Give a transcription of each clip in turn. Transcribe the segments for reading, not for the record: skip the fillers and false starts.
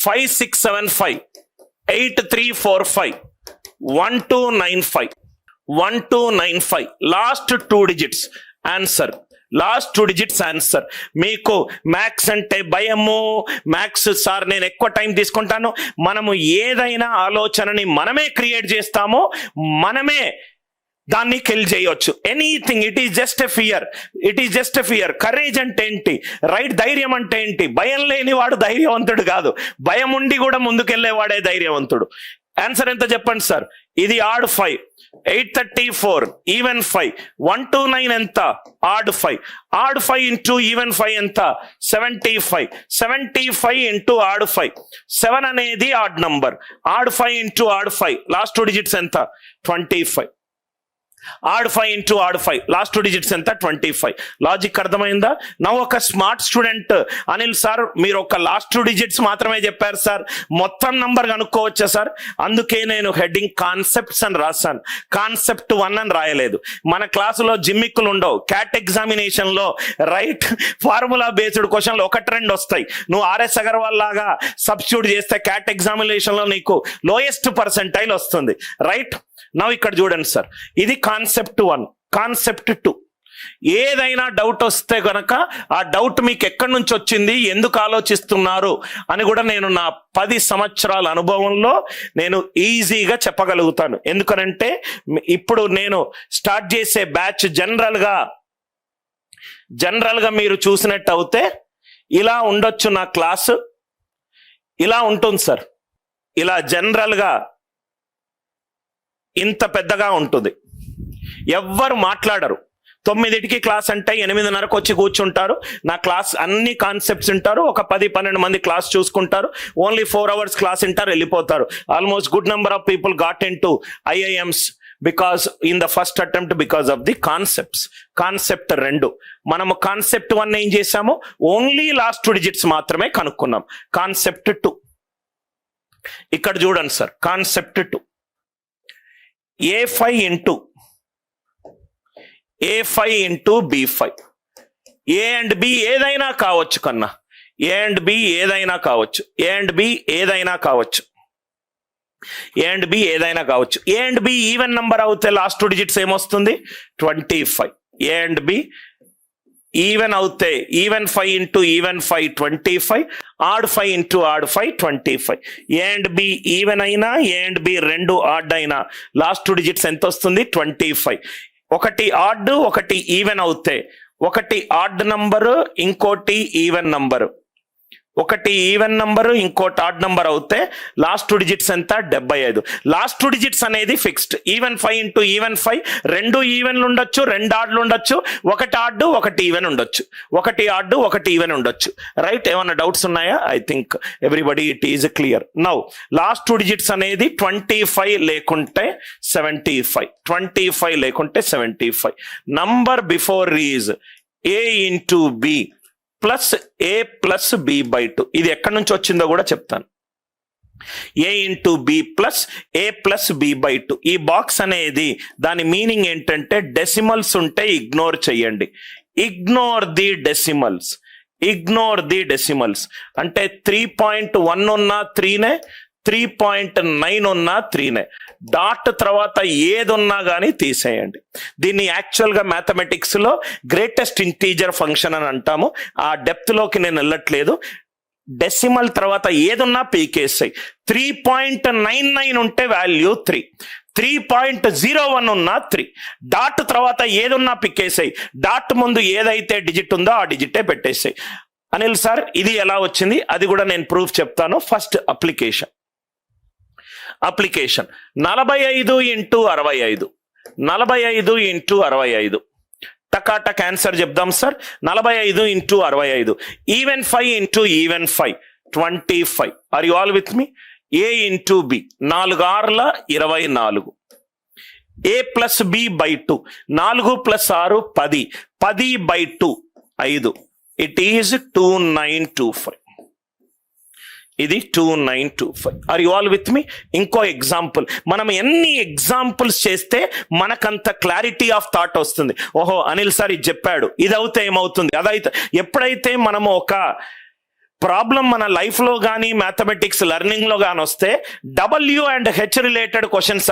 5675 8345 1295 last 2 digits answer. Last 2 digits answer. మీకు maths అంటే భయము, మ్యాథ్స్ సార్ నేను ఎక్కువ టైం తీసుకుంటాను. మనము ఏదైనా ఆలోచనని మనమే క్రియేట్ చేస్తామో మనమే దాన్ని కిల్ చేయొచ్చు. Anything, it is just a fear. Courage అంటే ఏంటి? రైట్. ధైర్యం అంటే ఏంటి? భయం లేనివాడు ధైర్యవంతుడు కాదు, భయం ఉండి కూడా ముందుకెళ్లేవాడే ధైర్యవంతుడు. ఆన్సర్ ఎంత చెప్పండి సార్? ఇది ఆడ్ 5, 834 ఈవెన్ 5, 129 ఎంత? ఆడ్ 5. ఆడ్ 5 ఇంటూ ఈవెన్ 5 ఎంత? 75 ఇంటూ ఆడ్ 5. 7 అనేది odd number. Odd 5 into odd 5 last 2 digits ఎంత? 25. Odd 5 into odd 5 last 2 digits ఎంత? 25. లాజిక్ అర్థమైందా? నా ఒక స్మార్ట్ స్టూడెంట్ అనిల్ సార్ మీరు ఒక లాస్ట్ 2 digits మాత్రమే చెప్పారు సార్, మొత్తం నంబర్ కనుక్కోవచ్చా సార్? అందుకే నేను హెడ్డింగ్ కాన్సెప్ట్స్ అని రాశాను, కాన్సెప్ట్ 1 అని రాయలేదు. మన క్లాసులో జిమ్మిక్కులు ఉండవు. క్యాట్ ఎగ్జామినేషన్ లో రైట్ ఫార్ములా బేస్డ్ క్వశ్చన్లు 1-2 వస్తాయి. నువ్వు ఆర్ఎస్ అగర్వాల్ లాగా సబ్స్టిట్యూట్ చేస్తే క్యాట్ ఎగ్జామినేషన్ లో నీకు లోయెస్ట్ పర్సెంటైల్ వస్తుంది. రైట్. నా ఇక్కడ చూడండి సార్, ఇది కాన్సెప్ట్ 1. కాన్సెప్ట్ 2, ఏదైనా డౌట్ వస్తే గనక ఆ డౌట్ మీకు ఎక్కడి నుంచి వచ్చింది, ఎందుకు ఆలోచిస్తున్నారు అని కూడా నేను నా 10 సంవత్సరాల అనుభవంలో నేను ఈజీగా చెప్పగలుగుతాను. ఎందుకనంటే ఇప్పుడు నేను స్టార్ట్ చేసే బ్యాచ్ జనరల్గా మీరు చూసినట్టు అయితే ఇలా ఉండొచ్చు. నా క్లాసు ఇలా ఉంటుంది సార్, ఇలా జనరల్గా ఇంత పెద్దగా ఉంటుంది. ఎవ్వరు మాట్లాడరు. 9కి క్లాస్ అంటే 8:30కి వచ్చి కూర్చుంటారు. నా క్లాస్ అన్ని కాన్సెప్ట్స్ ఉంటారు. ఒక 10-12 మంది క్లాస్ చూసుకుంటారు. ఓన్లీ 4 hours క్లాస్ ఉంటారు, వెళ్ళిపోతారు. Almost good number of people got in to IIMs because in the first attempt because of the concepts. Concept 2 మనము కాన్సెప్ట్ 1 ఏం చేసాము? ఓన్లీ లాస్ట్ 2 digits మాత్రమే కనుక్కున్నాం. కాన్సెప్ట్ 2 ఇక్కడ చూడండి sir. Concept 2 A5 into B5. A and B ఏదైనా కావచ్చు కన్నా. A and B ఏదైనా కావచ్చు. A అండ్ B ఏదైనా కావచ్చు. A and B even number అవుతే లాస్ట్ 2 digits ఏమొస్తుంది? 25. A అండ్ B ఈవెన్ అవుతే even 5 into even 5 25. Odd 5 into odd 5 25. A and B even అయినా A అండ్ B 2 ఆడ్ అయినా last 2 digits ఎంత వస్తుంది? 25. ఒకటి ఆడ్ ఒకటి ఈవెన్ అవుతే, ఒకటి ఆడ్ నంబరు ఇంకోటి ఈవెన్ నంబరు, ఒకటి ఈవెన్ నంబరు ఇంకోటి ఆడ్ నంబర్ అవుతే లాస్ట్ 2 digits ఎంత? 75. లాస్ట్ 2 digits అనేది ఫిక్స్డ్. ఈవెన్ 5 ఇంటూ ఈవెన్ 5 2 ఈవెన్లు ఉండొచ్చు, 2 ఆడ్లు ఉండొచ్చు, ఒకటి ఆడ్ ఒకటి ఈవెన్ ఉండొచ్చు, ఒకటి ఆడ్ ఒకటి ఈవెన్ ఉండొచ్చు. రైట్. ఏమన్నా డౌట్స్ ఉన్నాయా? I think everybody it is clear. Now last 2 digits అనేది 25 లేకుంటే 75. 25 లేకుంటే 75. Number before is A into B plus A plus B/2. ఇది ఎక్కడి నుంచి వచ్చిందో కూడా చెప్తాను. A into B plus A plus B/2. ఈ బాక్స్ అనేది దాని మీనింగ్ ఏంటంటే డెసిమల్స్ ఉంటే ఇగ్నోర్ చేయండి. ఇగ్నోర్ ది డెసిమల్స్ అంటే 3.1 ఉన్నా 3నే, 3.9 ఉన్నా 3నే. డాట్ తర్వాత ఏదున్నా కానీ తీసేయండి. దీన్ని యాక్చువల్గా మ్యాథమెటిక్స్ లో గ్రేటెస్ట్ ఇంటీజర్ ఫంక్షన్ అని అంటాము. ఆ డెప్త్ లోకి నేను వెళ్ళట్లేదు. డెసిమల్ తర్వాత ఏదున్నా పీకేసాయి. 3.99 ఉంటే వాల్యూ 3, 3.01 ఉన్నా 3. డాట్ తర్వాత ఏదున్నా పిక్కేసాయి. డాట్ ముందు ఏదైతే డిజిట్ ఉందో ఆ డిజిటే పెట్టేసాయి. అనిల్ సార్ ఇది ఎలా వచ్చింది అది కూడా నేను ప్రూఫ్ చెప్తాను. First application 45 into 65. 45 ఇంటూ 65 టకాటక్ ఆన్సర్ చెప్దాం sir. 45 into 65. Even 5 into even 5 25. Are you all with me? A into B 4 6 24. A plus B/2 4 plus 6 10. 10/2 5. It is 2925. ఇది 2925. Are you all with me? ఇంకో ఎగ్జాంపుల్. మనం ఎన్ని examples చేస్తే మనకంత clarity of thought వస్తుంది. ఓహో అనిల్ సార్ ఇది చెప్పాడు, ఇది అవుతే ఏమవుతుంది, అదైతే. ఎప్పుడైతే మనము ఒక ప్రాబ్లం మన లైఫ్ లో కానీ మ్యాథమెటిక్స్ లెర్నింగ్ లో కానీ వస్తే W and H related questions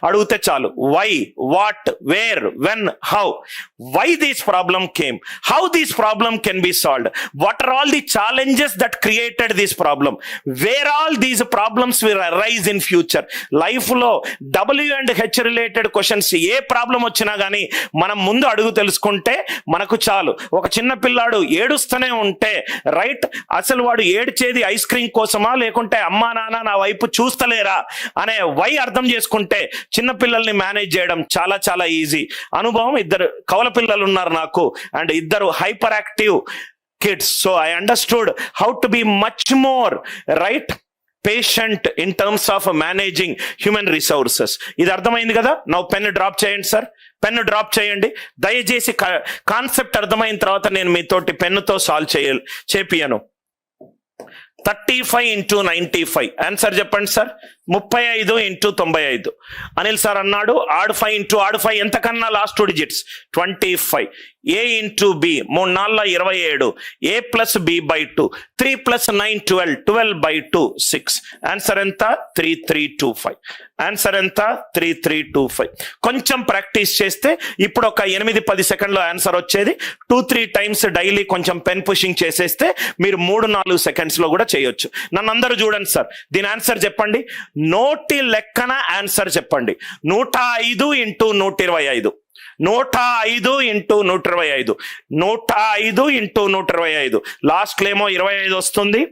అడిగితే చాలు. Why, what, where, when, how. Why this problem came, how this problem can be solved, what are all the challenges that created this problem, where all these problems will arise in future. Life లో W and H related questions ఏ problem వచ్చినా కానీ మనం ముందు అడుగు తెలుసుకుంటే మనకు చాలు. ఒక చిన్న పిల్లాడు ఏడుస్తూనే ఉంటే రైట్, అసలు వాడు ఏడ్చేది ఐస్ క్రీమ్ కోసమా లేకుంటే అమ్మా నాన్న నా వైపు చూస్తలేరా అనే వై అర్థం చేసుకుంటే చిన్న పిల్లల్ని మేనేజ్ చేయడం చాలా చాలా ఈజీ. అనుభవం, ఇద్దరు కవల పిల్లలు ఉన్నారు నాకు అండ్ ఇద్దరు hyper active kids. So I understood how to be much more right patient in terms of managing human resources. ఇది అర్థమైంది కదా? నా పెన్ డ్రాప్ చేయండి సార్, పెన్ను డ్రాప్ చేయండి దయచేసి. కాన్సెప్ట్ అర్థమైన తర్వాత నేను మీతోటి పెన్నుతో సాల్వ్ చేపియను. 35 into 95 ఆన్సర్ చెప్పండి సార్. 35 into 95. అనిల్ సార్ అన్నాడు ఆడ్ 5 into ఆడ్ 5 ఎంతకన్నా last 2 digits 25. A into B 3 4 27. A plus B by 2. 3 plus 9 12. 12 by 2 6. Answer ఎంత? 3325. ఆన్సర్ ఎంత? 3325. కొంచెం ప్రాక్టీస్ చేస్తే ఇప్పుడు ఒక 8-10 సెకండ్లో ఆన్సర్ వచ్చేది. 2-3 టైమ్స్ డైలీ కొంచెం పెన్ పుషింగ్ చేసేస్తే మీరు 3-4 సెకండ్స్ లో కూడా చేయొచ్చు. నన్ను అందరూ చూడండి సార్, దీని ఆన్సర్ చెప్పండి. నోటి లెక్కన ఆన్సర్ చెప్పండి. 105 into 125. 105 into 125. 105 into 125. లాస్ట్ లేమో 25 వస్తుంది.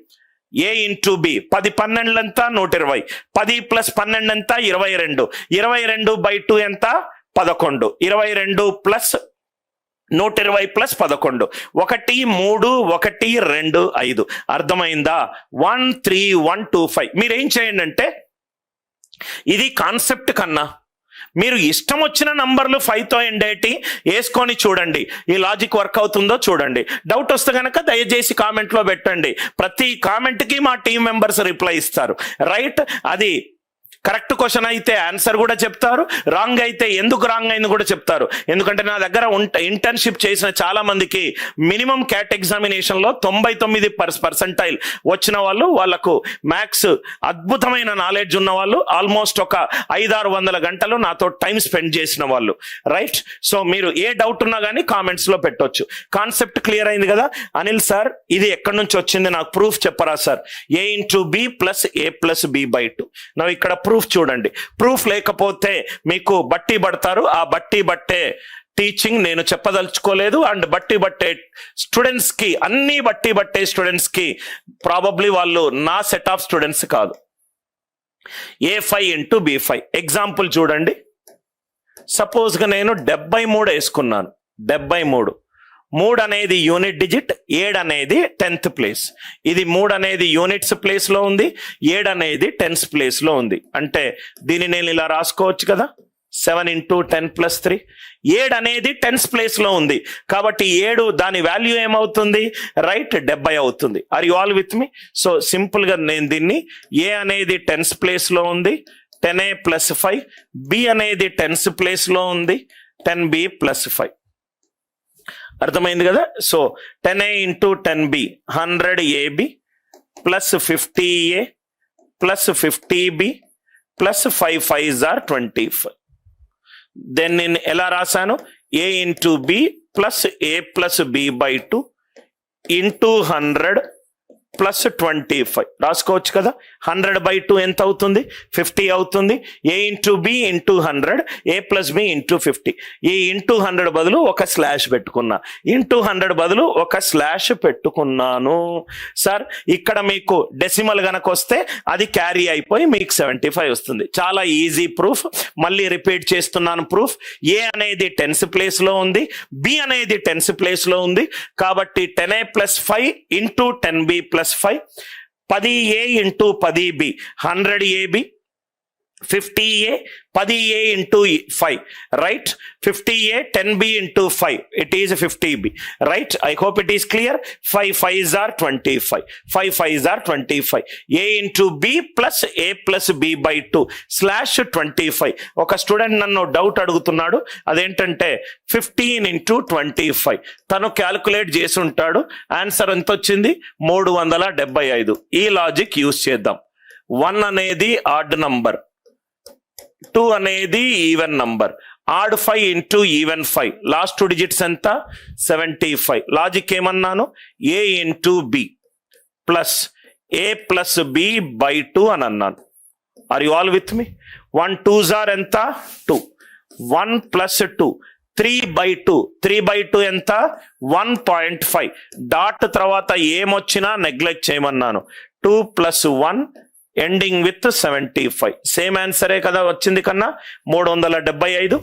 A into B 10 12 ఎంత? 120. 10 plus 12 ఎంత? 22. 22 by 2 ఎంత? 11. 22 plus 120 ప్లస్ 11. 1 3 1 2 5. అర్థమైందా? 1 3 1 2 5. మీరేం చేయండి అంటే ఇది కాన్సెప్ట్ కన్నా మీరు ఇష్టం వచ్చిన నంబర్లు 5తో ఎండ్ అయ్యి వేసుకొని చూడండి, ఈ లాజిక్ వర్క్ అవుతుందో చూడండి. డౌట్ వస్తే కనుక దయచేసి కామెంట్లో పెట్టండి. ప్రతి కామెంట్కి మా టీం మెంబర్స్ రిప్లై ఇస్తారు రైట్. అది కరెక్ట్ క్వశ్చన్ అయితే ఆన్సర్ కూడా చెప్తారు, రాంగ్ అయితే ఎందుకు రాంగ్ అయింది కూడా చెప్తారు. ఎందుకంటే నా దగ్గర ఇంటర్న్షిప్ చేసిన చాలా మందికి మినిమం క్యాట్ ఎగ్జామినేషన్లో 99% వచ్చిన వాళ్ళు, వాళ్ళకు మ్యాథ్స్ అద్భుతమైన నాలెడ్జ్ ఉన్న వాళ్ళు, ఆల్మోస్ట్ ఒక 500-600 గంటలు నాతో టైం స్పెండ్ చేసిన వాళ్ళు రైట్. సో మీరు ఏ డౌట్ ఉన్నా కానీ కామెంట్స్లో పెట్టొచ్చు. కాన్సెప్ట్ క్లియర్ అయింది కదా? అనిల్ సార్ ఇది ఎక్కడి నుంచి వచ్చింది నాకు ప్రూఫ్ చెప్పరా sir? A into B plus A plus B by 2. నా ఇక్కడ ప్రూఫ్ చూడండి. ప్రూఫ్ లేకపోతే మీకు బట్టి పడతారు. ఆ బట్టి బట్టే టీచింగ్ నేను చెప్పదలుచుకోలేదు. అండ్ బట్టి బట్టే స్టూడెంట్స్ కి, అన్ని బట్టి బట్టే స్టూడెంట్స్ కి ప్రాబబ్లీ వాళ్ళు నా సెట్ ఆఫ్ స్టూడెంట్స్ కాదు. A5 into B5 ఎగ్జాంపుల్ చూడండి. సపోజ్ గా నేను 73 వేసుకున్నాను. 73 3 అనేది యూనిట్ డిజిట్, 7 అనేది 10th ప్లేస్. ఇది 3 అనేది యూనిట్స్ ప్లేస్ లో ఉంది, 7 అనేది 10th ప్లేస్ లో ఉంది. అంటే దీన్ని నేను ఇలా రాసుకోవచ్చు కదా, 7 into 10 plus 3. 7 అనేది 10th ప్లేస్ లో ఉంది కాబట్టి 7 దాని వాల్యూ ఏమవుతుంది రైట్? 70 అవుతుంది. Are you all with me? So simple గా నేను దీన్ని A అనేది 10th ప్లేస్ లో ఉంది, 10A plus 5. B అనేది 10th ప్లేస్ లో ఉంది, 10B plus 5. అర్థమైంది కదా? So 10A into 10B 100AB plus 50A plus 50B plus 5 5s are 25. Then నేను ఎలా రాశాను? A into B plus A plus B by 2 into 100 plus 25 రాసుకోవచ్చు కదా. 100 by 2 ఎంత అవుతుంది? 50 అవుతుంది. A into B into 100, A plus B into 50. ఈ into 100 బదులు ఒక స్లాష్ పెట్టుకున్నా, ఇంటూ 100 బదులు ఒక స్లాష్ పెట్టుకున్నాను. సార్ ఇక్కడ మీకు డెసిమల్ గనక వస్తే అది క్యారీ అయిపోయి మీకు 75 వస్తుంది. చాలా ఈజీ ప్రూఫ్. మళ్ళీ రిపీట్ చేస్తున్నాను ప్రూఫ్. A అనేది 10th ప్లేస్ లో ఉంది, B అనేది 10th ప్లేస్ లో ఉంది కాబట్టి 10A plus 5 into 10B plus 5. 10A into 10B 100AB, 50A 10A into 5, right? 50A 10B into 5, it is 50B, right? I hope it is clear. 5 5s are 25, 5 5s are 25. A into B plus A plus B by 2 slash 25. ఒక student నన్ను doubt అడుగుతున్నాడు, అదేంటంటే 15 into 25. తను calculate చేసి ఉంటాడు, answer ఎంత వచ్చింది? 375. ఈ లాజిక్ యూజ్ చేద్దాం. 1 అనేది ఆడ్ నంబర్, 2 అనేది even number. Odd 5 into even 5, last 2 digits ఎంత? 75. లాజిక్ ఏమన్నాను? A into B plus A plus B by 2 అని అన్నాను. Are you all with me? 1 2s are ఎంత? 2. 1 ప్లస్ 2 3/2. 3/2 ఎంత? 1.5. డాట్ తర్వాత ఏమొచ్చినా నెగ్లెక్ట్ చేయమన్నాను. 2 + 1 ending with 75. సేమ్ ఆన్సరే కదా వచ్చింది కన్నా. 375.